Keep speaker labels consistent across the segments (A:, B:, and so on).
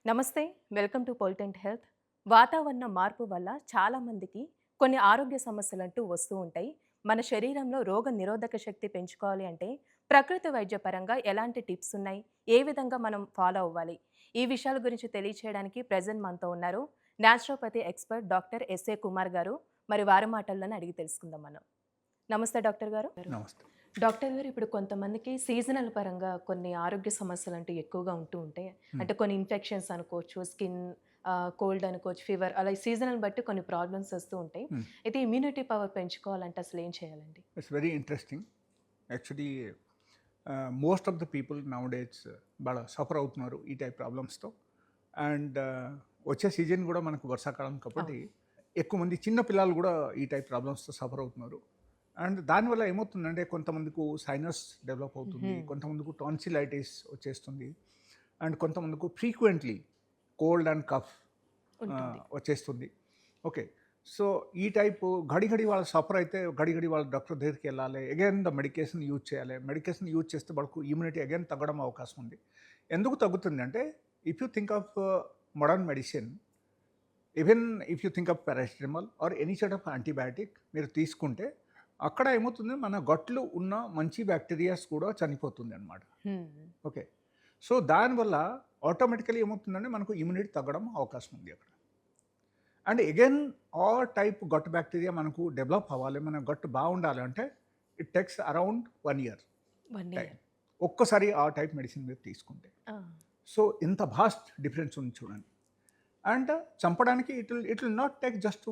A: నమస్తే. Welcome to పొలిటెంట్ health. వాతావరణ మార్పు వల్ల చాలామందికి కొన్ని ఆరోగ్య సమస్యలంటూ వస్తూ ఉంటాయి. మన శరీరంలో రోగ నిరోధక శక్తి పెంచుకోవాలి అంటే ప్రకృతి వైద్య పరంగా ఎలాంటి టిప్స్ ఉన్నాయి? ఏ విధంగా మనం ఫాలో అవ్వాలి? ఈ విషయాల గురించి తెలియచేయడానికి ప్రెజెంట్ మనతో ఉన్నారు naturopathy expert doctor SA Kumar గారు. మరి వారి మాటల్లోనే అడిగి తెలుసుకుందాం మనం. నమస్తే డాక్టర్ గారు.
B: నమస్తే.
A: డాక్టర్ గారు, ఇప్పుడు కొంతమందికి సీజనల్ పరంగా కొన్ని ఆరోగ్య సమస్యలంటూ ఎక్కువగా ఉంటూ ఉంటాయి. అంటే కొన్ని ఇన్ఫెక్షన్స్ అనుకోవచ్చు, స్కిన్ కోల్డ్ అనుకోవచ్చు, ఫీవర్, అలా సీజనల్ బట్టి కొన్ని ప్రాబ్లమ్స్ వస్తూ ఉంటాయి. అయితే ఇమ్యూనిటీ పవర్ పెంచుకోవాలంటే అసలు ఏం చేయాలండి?
B: It's very interesting. Actually most of the people now days బాగా సఫర్ అవుతున్నారు ఈ టైప్ ప్రాబ్లమ్స్తో. అండ్ వచ్చే సీజన్ కూడా మనకు వర్షాకాలం కాబట్టి ఎక్కువ మంది చిన్న పిల్లలు కూడా ఈ టైప్ ప్రాబ్లమ్స్తో సఫర్ అవుతున్నారు. అండ్ దానివల్ల ఏమవుతుందంటే కొంతమందికి సైనస్ డెవలప్ అవుతుంది, కొంతమందికి టాన్సిలైటిస్ వచ్చేస్తుంది, అండ్ కొంతమందికి ఫ్రీక్వెంట్లీ కోల్డ్ అండ్ కఫ్ వచ్చేస్తుంది. ఓకే, సో ఈ టైప్ గడిగడి వాళ్ళు సఫర్ అయితే గడిగడి వాళ్ళ డాక్టర్ దగ్గరికి వెళ్ళాలి, అగైన్ ద మెడికేషన్ యూజ్ చేయాలి. మెడికేషన్ యూజ్ చేస్తే వాళ్ళకు ఇమ్యూనిటీ అగైన్ తగ్గడం అవకాశం ఉంది. ఎందుకు తగ్గుతుంది అంటే if you think of modern medicine, even if you think of paracetamol or any side of antibiotic మీరు తీసుకుంటే అక్కడ ఏమవుతుంది, మన గట్లు ఉన్న మంచి బ్యాక్టీరియాస్ కూడా చనిపోతుంది అన్నమాట. ఓకే, సో దానివల్ల ఆటోమేటికలీ ఏమవుతుందంటే మనకు ఇమ్యూనిటీ తగ్గడం అవకాశం ఉంది అక్కడ. అండ్ అగైన్ ఆ టైప్ గట్ బ్యాక్టీరియా మనకు డెవలప్ అవ్వాలి, మన గట్టు బాగుండాలి అంటే it takes around 1 year time. ఒక్కసారి ఆ టైప్ మెడిసిన్ మీరు తీసుకుంటే సో ఇంత భాస్ట్ డిఫరెన్స్ ఉంది చూడండి. అండ్ చంపడానికి it will not take just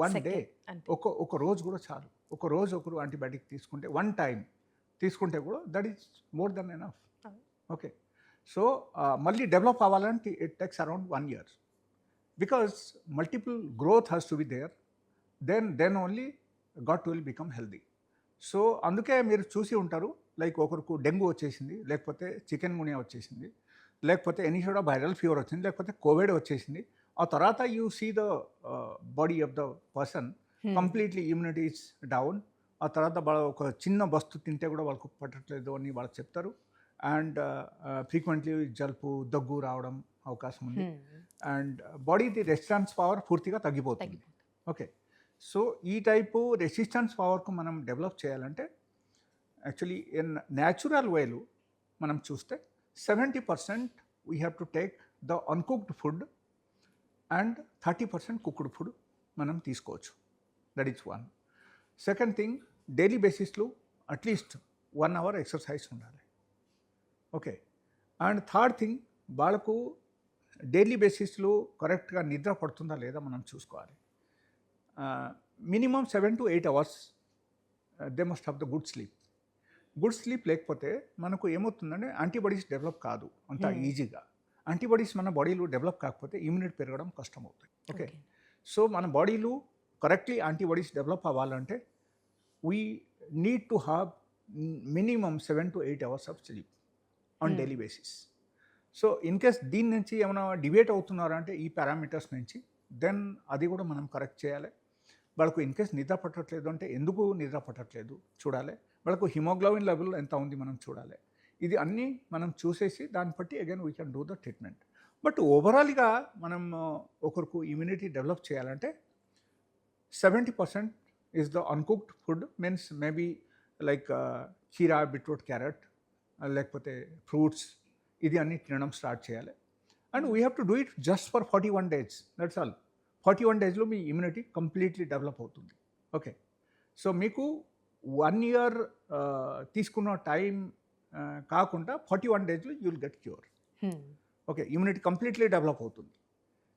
B: one day, ఒక రోజు కూడా చాలు. ఒక రోజు ఒకరు యాంటీబయాటిక్ తీసుకుంటే, వన్ టైం తీసుకుంటే కూడా that is more than enough. Okay, so మళ్ళీ డెవలప్ అవ్వాలంటే it takes around 1 year because multiple growth has to be there, then only gut will become healthy. So అందుకే మీరు చూసి ఉంటారు, లైక్ ఒకరికి డెంగ్యూ వచ్చేసింది, లేకపోతే చికెన్ గునియా వచ్చేసింది, లేకపోతే any side of viral fever వచ్చింది, లేకపోతే కోవిడ్ వచ్చేసింది. ఆ తర్వాత you see the body of the person completely immunity is down. ఆ తర్వాత ఒక చిన్న వస్తు తింటే కూడా వాళ్ళకు పట్టట్లేదు అని వాళ్ళకి చెప్తారు. అండ్ ఫ్రీక్వెంట్లీ జలుబు దగ్గు రావడం అవకాశం ఉంది. అండ్ బాడీది రెసిస్టెన్స్ పవర్ పూర్తిగా తగ్గిపోతుంది. ఓకే, సో ఈ టైపు రెసిస్టెన్స్ పవర్కు మనం డెవలప్ చేయాలంటే యాక్చువల్లీ ఇన్ న్యాచురల్ వేలు మనం చూస్తే 70% we have to take the uncooked food and 30% cooked food మనం తీసుకోవచ్చు. That is one. Second thing, daily బేసిస్లో అట్లీస్ట్ 1 hour ఎక్సర్సైజ్ ఉండాలి. ఓకే, అండ్ థర్డ్ థింగ్, వాళ్ళకు డైలీ బేసిస్లో కరెక్ట్గా నిద్ర పడుతుందా లేదా మనం చూసుకోవాలి. Minimum 7 to 8 hours they must have the good sleep. Good sleep లేకపోతే మనకు ఏమవుతుందంటే యాంటీబాడీస్ డెవలప్ కాదు అంత ఈజీగా. యాంటీబాడీస్ మన బాడీలో డెవలప్ కాకపోతే ఇమ్యూనిటీ పెరగడం కష్టం అవుతుంది. ఓకే, సో మన బాడీలో కరెక్ట్లీ యాంటీబాడీస్ డెవలప్ అవ్వాలంటే we need to have minimum 7 to 8 hours of sleep on daily basis. So in case దీని నుంచి ఏమైనా డివేట్ అవుతున్నారంటే ఈ పారామీటర్స్ నుంచి, దెన్ అది కూడా మనం కరెక్ట్ చేయాలి. వాళ్ళకు ఇన్ కేస్ నిద్ర పట్టట్లేదు అంటే ఎందుకు నిద్ర పట్టట్లేదు చూడాలి. వాళ్ళకు హిమోగ్లోబిన్ లెవెల్ ఎంత ఉంది మనం చూడాలి. ఇది అన్నీ మనం చూసేసి దాన్ని బట్టి again we can do the treatment. But ఓవరాల్గా మనం ఒకరికి ఇమ్యూనిటీ డెవలప్ చేయాలంటే 70% is the uncooked food, means maybe like keera, beetroot, carrot, లేకపోతే ఫ్రూట్స్, ఇది అన్నీ తినడం స్టార్ట్ చేయాలి. And we have to do it just for 41 days. That's all. 41 daysలో మీ ఇమ్యూనిటీ కంప్లీట్లీ డెవలప్ అవుతుంది. ఓకే, సో మీకు 1 year తీసుకున్న టైం కాకుండా 41 daysలో you will get cure. Okay, immunity completely develop అవుతుంది.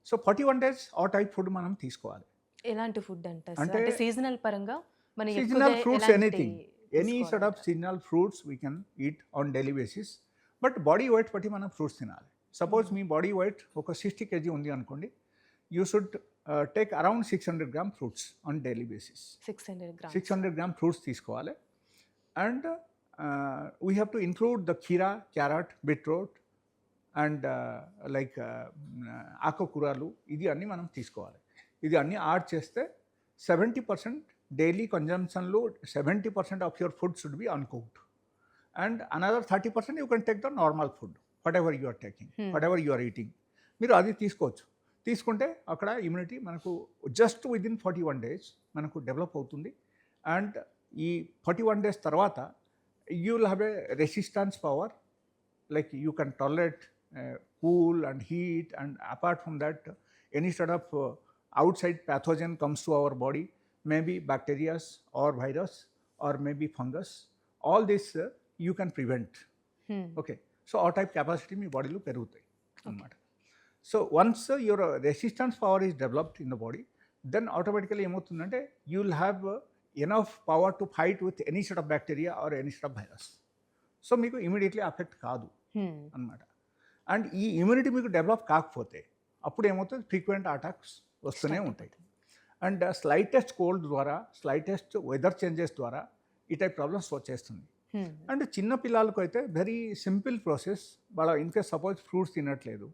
B: సో 41 days ఆ టైప్ ఫుడ్ మనం తీసుకోవాలి.
A: ఎలాంటి ఫుడ్ అంటే సీజనల్ పరంగా మన
B: seasonal fruits, anything, any side of seasonal fruits we can eat on daily basis. But body weight బట్టి మనం ఫ్రూట్స్ తినాలి. సపోజ్ మీ బాడీ వెయిట్ ఒక 60 kg ఉంది అనుకోండి, you should take around 600 grams fruits on daily basis. 600 grams fruits తీసుకోవాలి. And we have to include the keera, carrot, beetroot and like ఆకుకూరలు, ఇది అన్నీ మనం తీసుకోవాలి. ఇది అన్నీ యాడ్ చేస్తే 70% డైలీ కన్జంప్షన్లో 70% of your food should be uncooked. And another 30% you can take the normal food, whatever you are taking, whatever you are eating. మీరు అది తీసుకోవచ్చు. తీసుకుంటే అక్కడ ఇమ్యూనిటీ మనకు జస్ట్ విదిన్ 41 డేస్ మనకు డెవలప్ అవుతుంది. అండ్ ఈ 41 డేస్ తర్వాత you will have a resistance power, like you can tolerate cool and heat, and apart from that any sort of outside pathogen comes to our body, maybe bacteria or virus or maybe fungus, all this you can prevent. Okay, so ఆ type capacity మీ బాడీలో పెరుగుతాయి అన్నమాట. So once your resistance power is developed in the body, then automatically ఏమవుతుందంటే you will have enough power to fight with any set of bacteria or any set of virus. So మీకు immediately affect కాదు అన్నమాట. And ఈ immunity మీకు develop కాకపోతే అప్పుడు ఏమవుతుంది, frequent attacks వస్తూనే ఉంటాయి. అండ్ స్లైటెస్ట్ కోల్డ్ ద్వారా, స్లైటెస్ట్ వెదర్ చేంజెస్ ద్వారా ఈ టైప్ ప్రాబ్లమ్స్ వచ్చేస్తుంది. అండ్ చిన్న పిల్లలకు అయితే వెరీ సింపుల్ ప్రాసెస్. వాళ్ళ ఇన్కేస్ సపోజ్ ఫ్రూట్స్ తినట్లేదు,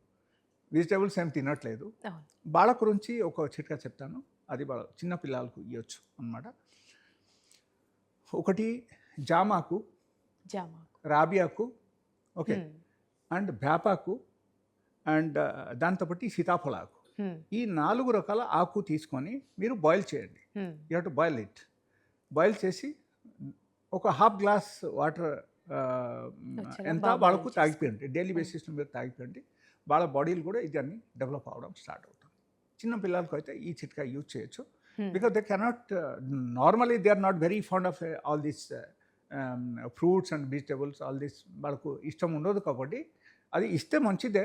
B: వెజిటేబుల్స్ ఏం తినట్లేదు, వాళ్ళ గురించి ఒక చిట్కా చెప్తాను. అది వాళ్ళ చిన్న పిల్లలకు ఇవ్వచ్చు అన్నమాట. ఒకటి జామాకు, రాబియాకు, ఓకే, అండ్ వేపాకు, అండ్ దాంతోపాటు సీతాఫలాకు, ఈ 4 రకాల ఆకు తీసుకొని మీరు బాయిల్ చేయండి. You have to boil it. Boil చేసి ఒక హాఫ్ గ్లాస్ వాటర్ ఎంత వాళ్ళకు తాగిపోయండి, డైలీ బేసిస్ మీరు తాగిపోయండి. వాళ్ళ బాడీలు కూడా ఇదన్నీ డెవలప్ అవ్వడం స్టార్ట్ అవుతుంది. చిన్న పిల్లలకు అయితే ఈ చిట్కా యూజ్ చేయొచ్చు. Because they cannot normally they are not very fond of all this fruits and vegetables, all this వాళ్ళకు ఇష్టం ఉండదు. కాబట్టి అది ఇస్తే మంచిదే,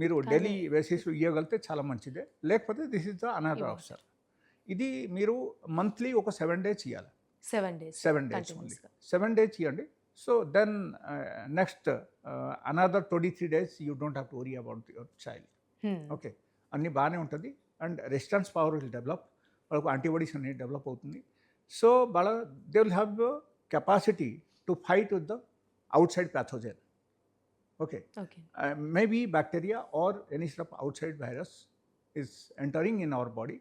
B: మీరు డైలీ బేసిస్ ఇవ్వగలిగితే చాలా మంచిదే. లేకపోతే this is the another option. ఇది మీరు మంత్లీ ఒక 7 డేస్ ఇవ్వాలి. 7 డేస్ ఓన్లీ. 7 డేస్ ఇవ్వండి. So then next another 23 days you don't have to worry about your child. Okay, అన్నీ బాగానే ఉంటుంది. And resistance power will develop, వాళ్ళకు యాంటీబాడీస్ అనేది డెవలప్ అవుతుంది. సో వాళ్ళ they will have capacity to fight with the outside pathogen. Okay. Maybe bacteria or any sort of outside virus is entering in our body,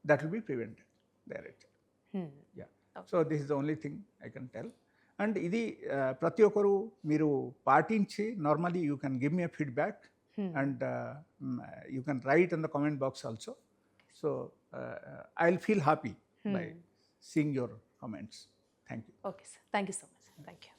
B: that will be prevented directly. Yeah. So this is the only thing I can tell. And ఇది ప్రతి ఒక్కరు మీరు పాటించి normally you can give me a feedback and you can write in the comment box also. So I'll feel happy by seeing your comments. Thank you.
A: Okay, sir. Thank you so much. Thank you.